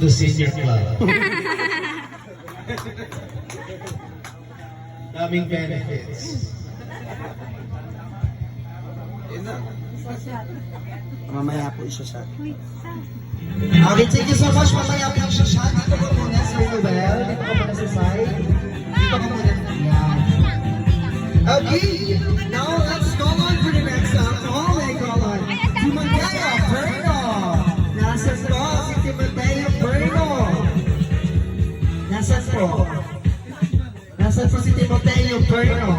The senior club. Daming benefits. Mamaya po isa-shot. Okay, thank you so much. Mamaya po siya shot. Dito ka muna, Sir Noel. Dito ka muna sa side. Dito ka muna. Yan. Okay, now let's go on for the next alcoholic. Call on Timoteo Berno. Nasa po si Timoteo Berno. Nasa po. Nasa po si Timoteo Berno.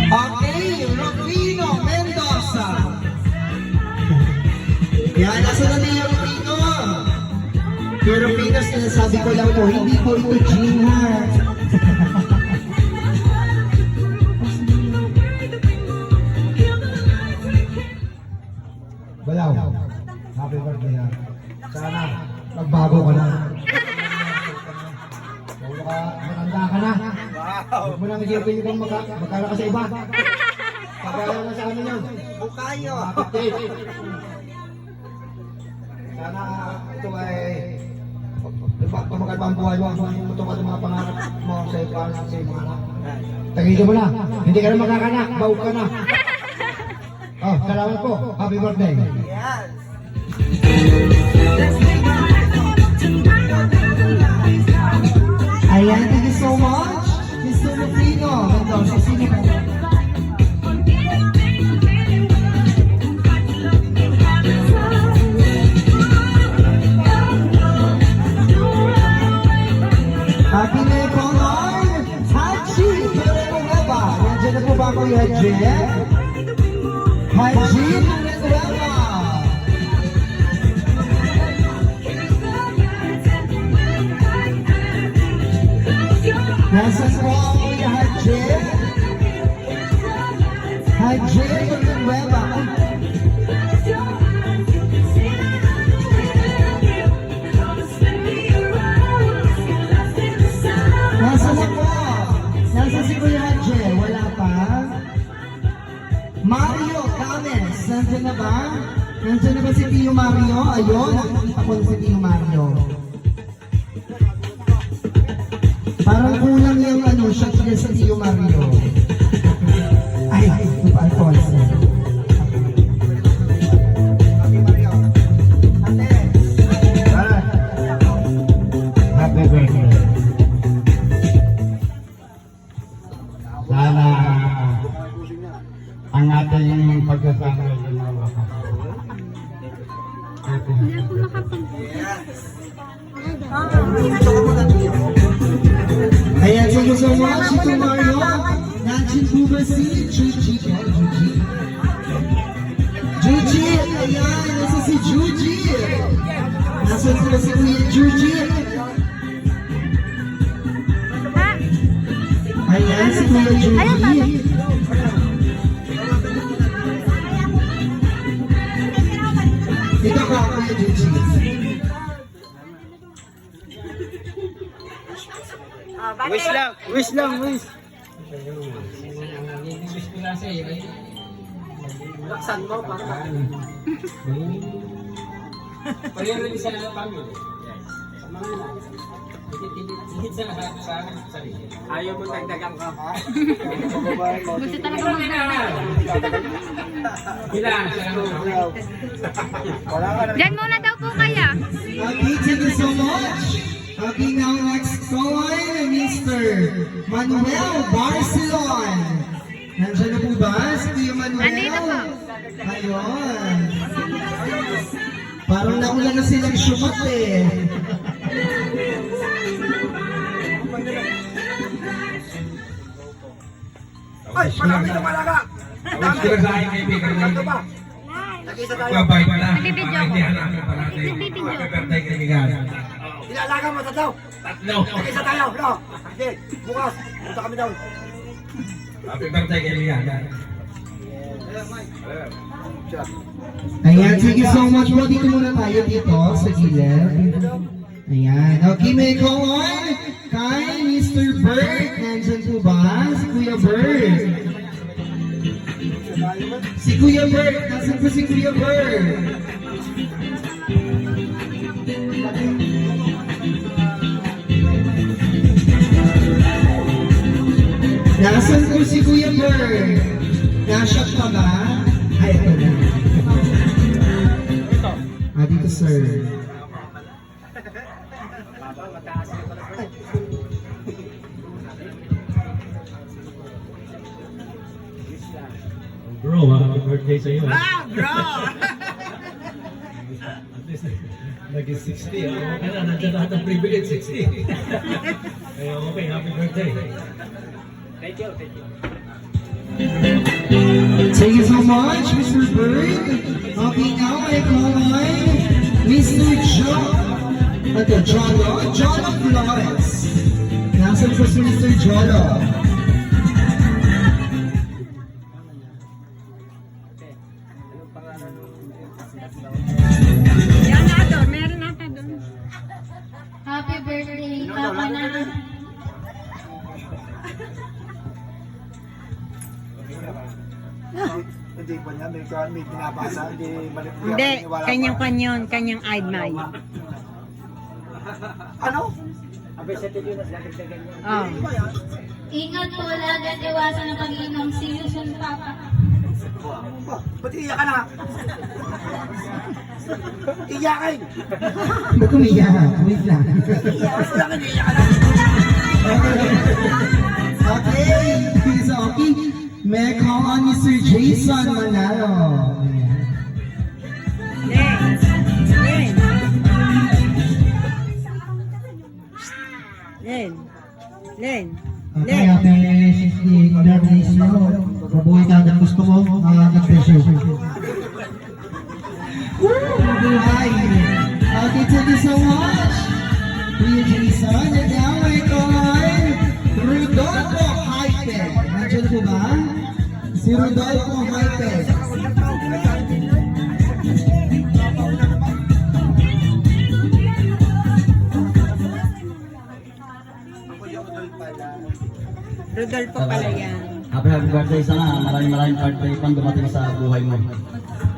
Okay, Rufino Mendoza. Yan, nasa na niya Rufino? Yung Rufino, sinasabi ko lang po, hindi po ito Jean ha. Balaw, happy birthday na. Sana, magbago ka na. Matanda ka na. Huwag mo na nag-iipin kung magkala ka sa iba. Pagkala na sa amin yun. Bukayo. Sana ito ay tumagal pa ang buhay mo. Matungkol ang mga pangarap mo sa iba sa mga anak. Tagigil mo na. Hindi ka na magkakanak. Baog ka na. Oh, salamat po. Happy birthday. Yes. Ayan, thank you so much. Mr. Rufino Mendoza. Sino po? Happy na po, Lord! Haji! Pero po nga ba? Nandiyan na po ba ako yung Haji? Haji Venezuela! Nasaan po ako yung Haji? Haji Venezuela! Nasa na po? Nasa si Kuya Haji? Wala pa? Mario Cames, nandiyan na ba? Nandiyan na ba si Tio Mario? Ayun, nakikita ko na si Tio Mario. Parang kulang yung shot niya sa Tio Mario. Ay, ito pa Alfonso. Happy birthday. Sana ang ating pagkasama ay lumawakas. Hindi ako makapag... Ayan, thank you so much, Tito Mario. Nandiyan po ba si Juji? Juji! Ayan, nasa si Juji. Nasa po si Kuya Juji. Ayan, si Kuya Juji. Dito ka, Kuya Juji. Wish lang, wish lang, wish. Laksan mo, para. Priority sa family. Sa mga anak. Higit sa lahat sa sarili. Ayaw mo dagdagan ka. Gusto talaga magdala. Bilang siya Diyan muna daw po kaya. Okay, thank you so much. Okay, now next caller, Mr. Manuel Barcelon. Nandiyan na po ba si Kuya Manuel? Nandito po. Ayun. Parang nakulan na silang syumat eh. Ay, marami na malaga. Sila sa aking kaibigan ngayon. Babay pa lang. Nagbibideo ako. Nagbibideo. Happy birthday kaibigan. Ilalaga mo, tatlaw. Tatlo. Isa tayo, no? Okay, bukas. Punta kami daw. Happy birthday kaibigan. Ayan, thank you so much po. Dito muna tayo dito sa gilid. Ayan. Okay, may call on kay Mr. Bert. Nandiyan po ba? Si Kuya Bert. Kuya Bert. Nasaan po si Kuya Bert? Nasaan po si Kuya Bert? Nashot pa ba? Ay, ito na. Dito, sir. Bro, happy birthday sa iyo. Bro! At least, naging 60. Okay na, nandiyan lahat ng privilege, 60. Kaya okay, happy birthday. Thank you, thank you. Thank you so much, Mr. Bird. Okay, now I call on Mr. Jolo Flores. Nasaan po si Mr. Jolo? Yan na doon, meron na doon. Happy birthday, Papa na. Hindi pa niya, may binabasa, hindi mali. Hindi, kanyang idmay. Ano? Abay sa Pilipinas, dagdagan niya. Oh. Ingat po lagi at iwasan ang pag-iinom. See you soon, Papa. Ba't iiyak ka na? Iyakin! Ba't umiyak? Wait lang. Iyakin lang, iiyak ka na. Okay, so okay. May I call on Mr. Jason Manalo? Len. Okay, happy 60 birthday sa iyo. Mabuhay ka hanggang gusto mo. Nag-pressure. Hi. Okay, thank you so much. Kuya Jason, and now I call on Rodolfo Hype. Nandiyan po ba? Si Rodolfo Hype. Rodolfo pala yan. Happy birthday sana. Maraming birthday pang dumating sa buhay mo.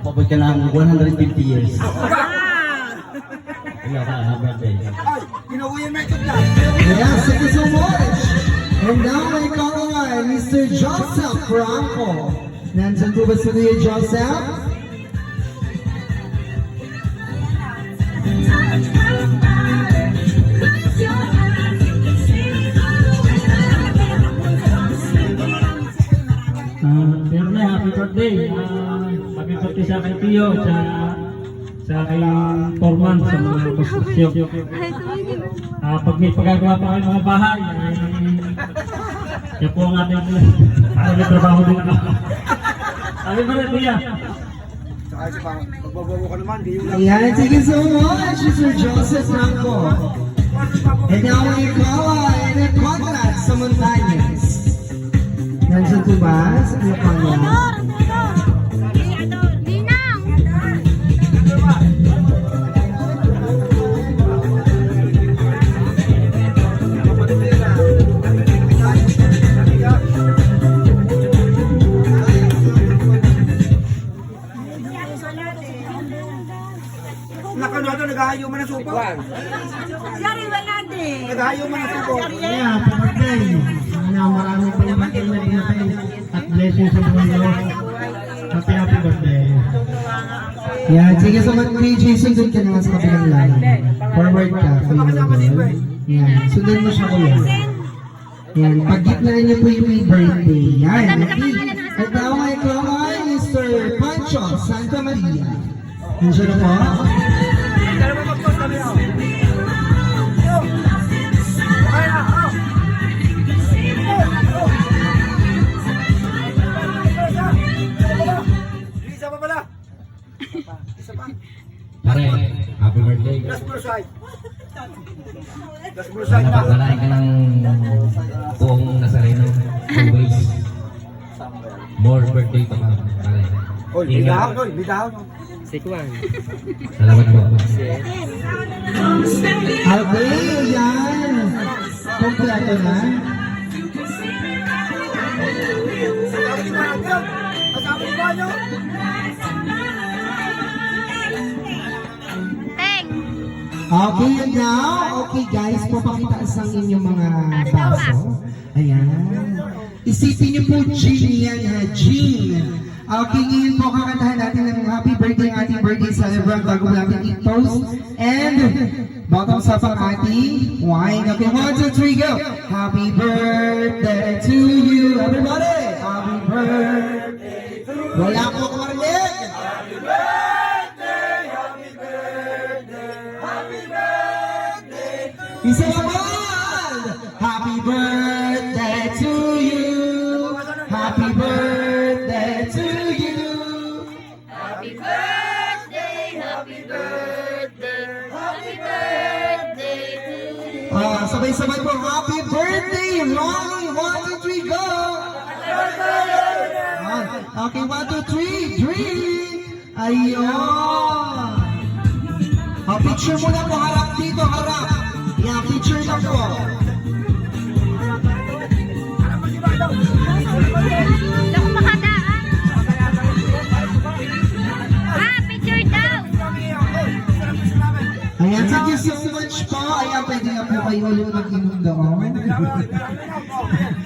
Pabot ka ng 150 years. Ikaw ka, happy birthday. Ay, kinukuyan na ito na. Yes, thank you so much. And now I call on Mr. Joseph Franco. Nandiyan po ba si Kuya Joseph? Pero na, happy birthday. Happy birthday sa aking tiyo, sa aking foreman, sa mga konstruksyon. Pag may pagagawa pa kayo mga bahay, yan po ang ating may trabaho din ako. Happy birthday, kuya. Saka isa pa, magbabago ka naman, di yun lang. Ayan, thank you so much, Mr. Joseph Franco. And now I call on Conrad sa Montañez. Nandiyan po ba sa Pilipinas? Ninang! Nakano, naghahayo man ng supo. Yari wala din. Naghahayo man ng supo. Yeah, happy birthday. Sana marami pa yung birthday na binatay at blessings sa buhay mo. Happy birthday. Yeah, thank you so much. Kuya Jason, doon ka naman sa kabilang line. Forward ka. Yan, sundan mo siya kuya. Yan, pag-gitnaan niyo po yung may birthday. Yan, okay. At now I call on Mr. Pancho Santa Maria. Nandiyan na po. Dalawa mag-post kami ako. Okay na, oh. Isa pa pala. Isa pa. Pare, happy birthday. Last blue side. Last blue side na. Napagdalain ka ng buong Nazareno. Always. More birthday pa ka, pare. Oy, bidahon, oy, bidahon. Salamat po. Okay, yan. Kompleto na. Kasama ni ba? Kasama ni ba? Teng! Okay, and now, okay guys, papakita sa inyong mga baso. Ayan. Isipin niyo po, Jean yan ha, Jean. Okay, ngayon po kakantahan natin ng happy birthday, ating birthday celebrant bago natin i-toast. And, bottoms up ang ating wine. Okay, 1, 2, 3, go! Happy birthday to you, everybody! Happy birthday to you! Wala po ako marinig! Happy birthday, happy birthday, happy birthday to you! Isa naman! Happy birthday to you! Happy birthday to you! Happy birthday, happy birthday, happy birthday to you. Sabay-sabay po, happy birthday, Ronnie! 1, 2, 3, go! Okay, 1, 2, 3, drink! Ayun! Picture muna po, harap dito, harap! Yeah, picture na po. Hindi ako makadaan. Picture daw. Ayan, thank you so much po. Ayan, pwede na po kayo ulit mag-inom doon.